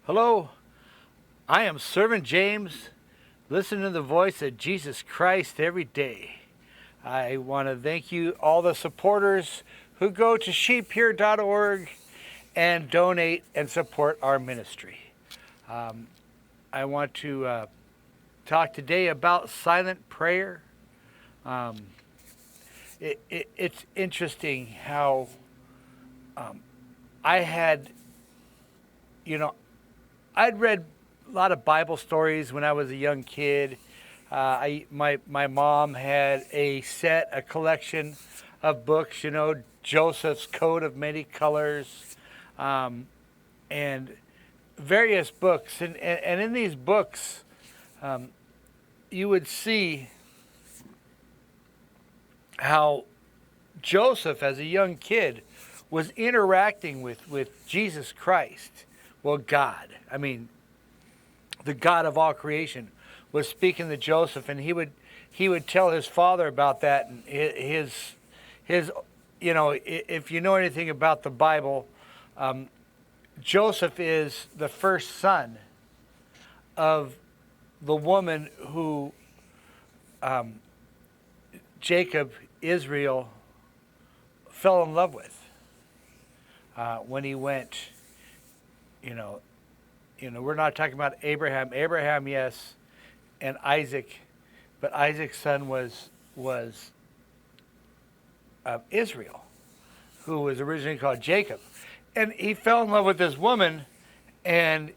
Hello, I am Servant James. Listen to the voice of Jesus Christ every day. I want to thank you, all the supporters who go to sheephere.org and donate and support our ministry. I want to talk today about silent prayer. It's interesting how I had, you know, I'd read a lot of Bible stories when I was a young kid. My mom had a collection of books, Joseph's Coat of Many Colors, and various books. And in these books, you would see how Joseph, as a young kid, was interacting with Jesus Christ. Well, God, the God of all creation, was speaking to Joseph, and he would tell his father about that, and his if you know anything about the Bible, Joseph is the first son of the woman who Jacob, Israel, fell in love with when he went. We're not talking about Abraham. Abraham, yes, and Isaac, but Isaac's son was Israel, who was originally called Jacob, and he fell in love with this woman, and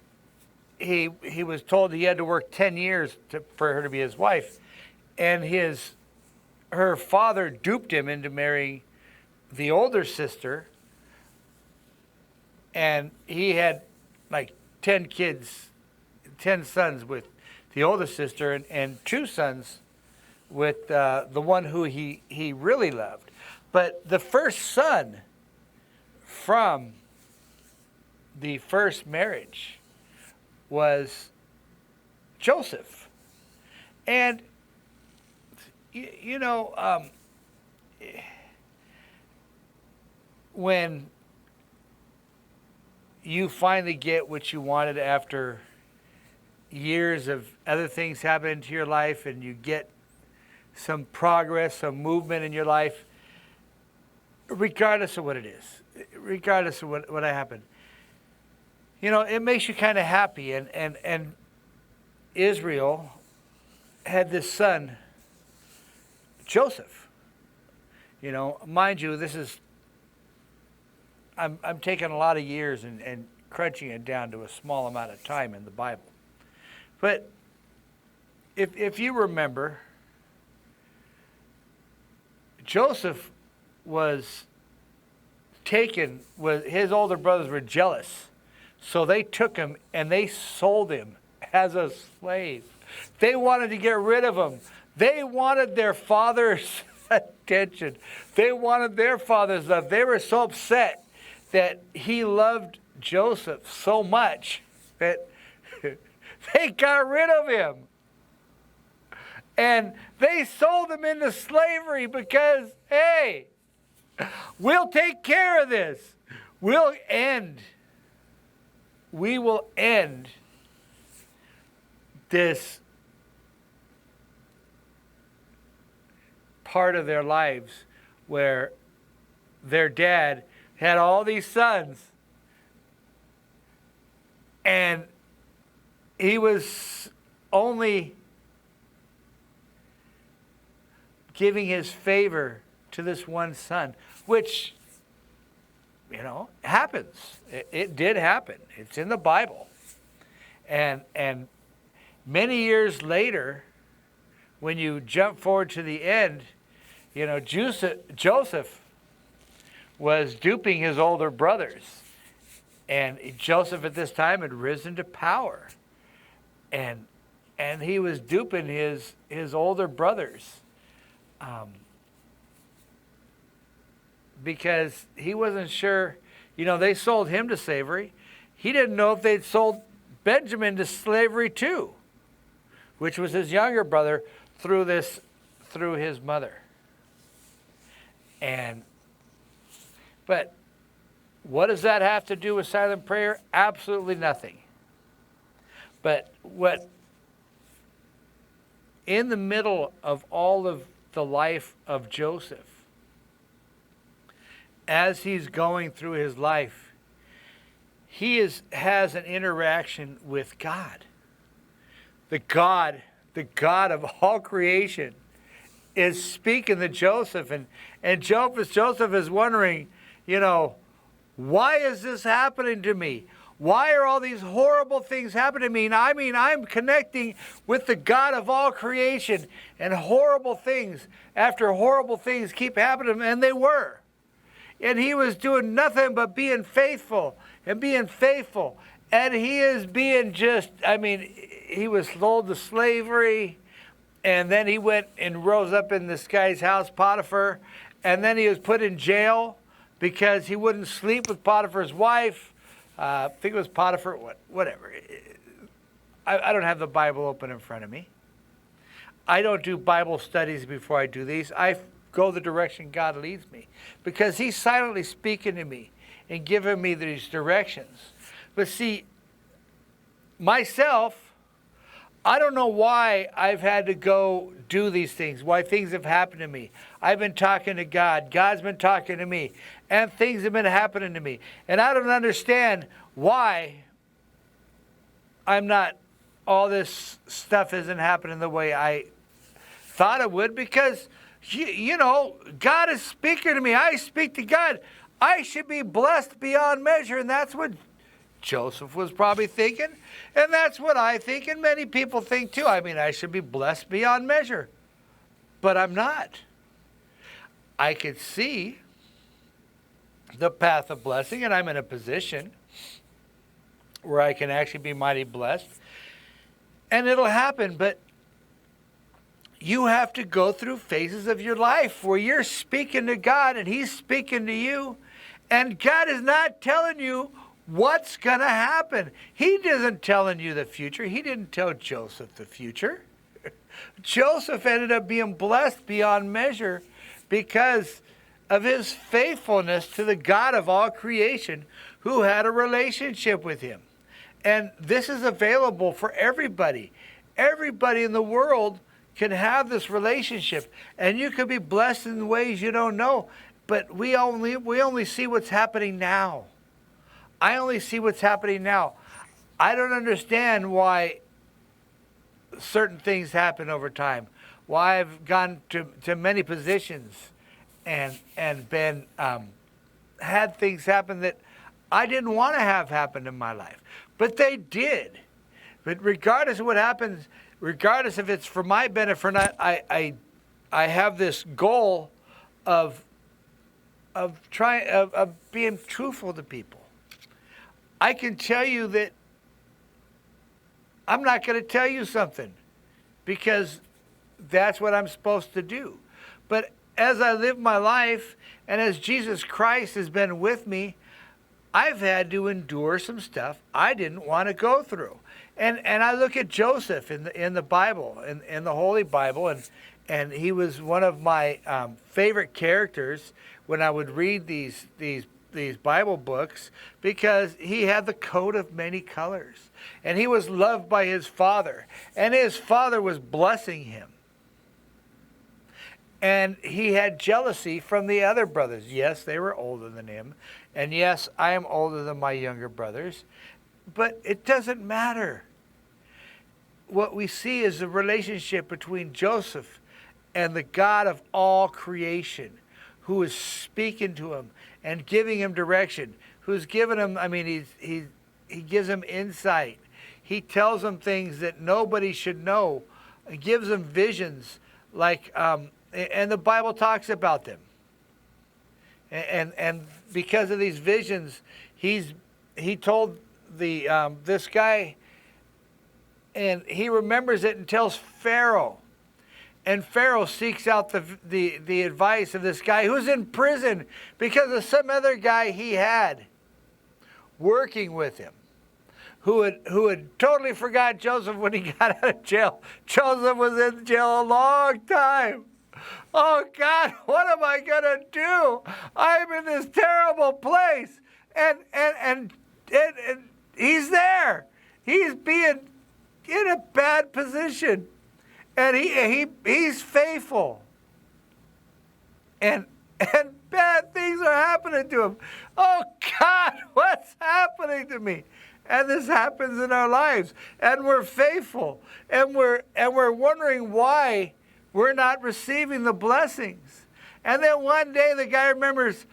he was told he had to work 10 years for her to be his wife, and her father duped him into marrying the older sister, and he had like 10 kids, 10 sons with the oldest sister, and 2 sons with the one who he really loved. But the first son from the first marriage was Joseph. And, when you finally get what you wanted after years of other things happening to your life, and you get some progress, some movement in your life, regardless of what it is, regardless of what happened, it makes you kind of happy. And Israel had this son, Joseph. Mind you, this is, I'm taking a lot of years and crunching it down to a small amount of time in the Bible. But if you remember, Joseph was taken, his older brothers were jealous. So they took him and they sold him as a slave. They wanted to get rid of him. They wanted their father's attention. They wanted their father's love. They were so upset that he loved Joseph so much that they got rid of him. And they sold him into slavery because, hey, we'll take care of this. We will end this part of their lives where their dad had all these sons, and he was only giving his favor to this one son, which, happens. It did happen. It's in the Bible. And many years later, when you jump forward to the end, Joseph was duping his older brothers. And Joseph at this time had risen to power. And he was duping his older brothers. Because he wasn't sure, they sold him to slavery. He didn't know if they'd sold Benjamin to slavery too, which was his younger brother, through his mother. But what does that have to do with silent prayer? Absolutely nothing. But what in the middle of all of the life of Joseph, as he's going through his life, he has an interaction with God. The God of all creation is speaking to Joseph, and Joseph is wondering, why is this happening to me? Why are all these horrible things happening to me? I'm connecting with the God of all creation, and horrible things after horrible things keep happening, and they were. And he was doing nothing but being faithful and being faithful. And he is being he was sold to slavery, and then he went and rose up in this guy's house, Potiphar, and then he was put in jail because he wouldn't sleep with Potiphar's wife. I think it was Potiphar, whatever. I don't have the Bible open in front of me. I don't do Bible studies before I do these. I go the direction God leads me because he's silently speaking to me and giving me these directions. But see, myself, I don't know why I've had to go do these things, why things have happened to me. I've been talking to God. God's been talking to me. And things have been happening to me. And I don't understand why all this stuff isn't happening the way I thought it would, because, God is speaking to me. I speak to God. I should be blessed beyond measure. And that's what Joseph was probably thinking. And that's what I think, and many people think too. I should be blessed beyond measure. But I'm not. I could see the path of blessing, and I'm in a position where I can actually be mighty blessed. And it'll happen, but you have to go through phases of your life where you're speaking to God and he's speaking to you, and God is not telling you what's going to happen. He isn't telling you the future. He didn't tell Joseph the future. Joseph ended up being blessed beyond measure because of his faithfulness to the God of all creation, who had a relationship with him. And this is available for everybody. Everybody in the world can have this relationship, and you could be blessed in ways you don't know. But we only see what's happening now. I only see what's happening now. I don't understand why certain things happen over time. Why I've gone to many positions and been had things happen that I didn't want to have happen in my life, but they did. But regardless of what happens, regardless if it's for my benefit or not, I have this goal of being truthful to people. I can tell you that I'm not going to tell you something because that's what I'm supposed to do. But as I live my life and as Jesus Christ has been with me, I've had to endure some stuff I didn't want to go through. And I look at Joseph in the Bible, in the Holy Bible, and he was one of my favorite characters when I would read these Bible books, because he had the coat of many colors. And he was loved by his father. And his father was blessing him. And he had jealousy from the other brothers. Yes, they were older than him. And yes, I am older than my younger brothers. But it doesn't matter. What we see is the relationship between Joseph and the God of all creation, who is speaking to him and giving him direction, who's given him, he gives him insight. He tells him things that nobody should know. He gives him visions, and the Bible talks about them. And because of these visions, he told this guy, and he remembers it and tells Pharaoh. And Pharaoh seeks out the advice of this guy who's in prison because of some other guy he had working with him, who had totally forgot Joseph when he got out of jail. Joseph was in jail a long time. Oh God, what am I gonna do? I'm in this terrible place, and he's there. He's being in a bad position. And he's faithful. And bad things are happening to him. Oh God, what's happening to me? And this happens in our lives. And we're faithful. And we're wondering why we're not receiving the blessings. And then one day the guy remembers,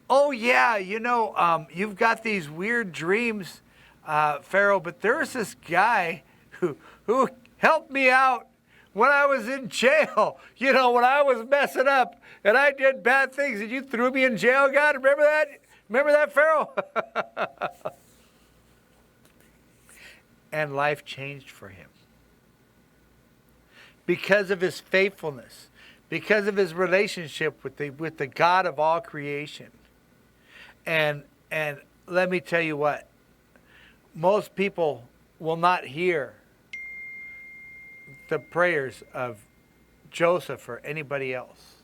oh yeah, you've got these weird dreams, Pharaoh, but there's this guy who helped me out when I was in jail, when I was messing up and I did bad things and you threw me in jail, God. Remember that? Remember that, Pharaoh? And life changed for him. Because of his faithfulness, because of his relationship with the God of all creation. And let me tell you what, most people will not hear the prayers of Joseph or anybody else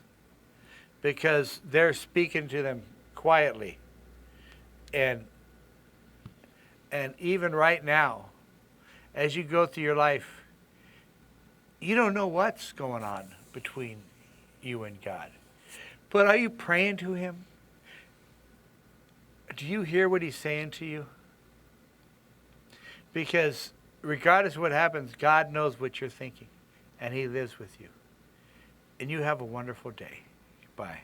because they're speaking to them quietly. And even right now, as you go through your life, you don't know what's going on between you and God. But are you praying to him? Do you hear what he's saying to you? Because regardless of what happens, God knows what you're thinking, and he lives with you. And you have a wonderful day. Bye.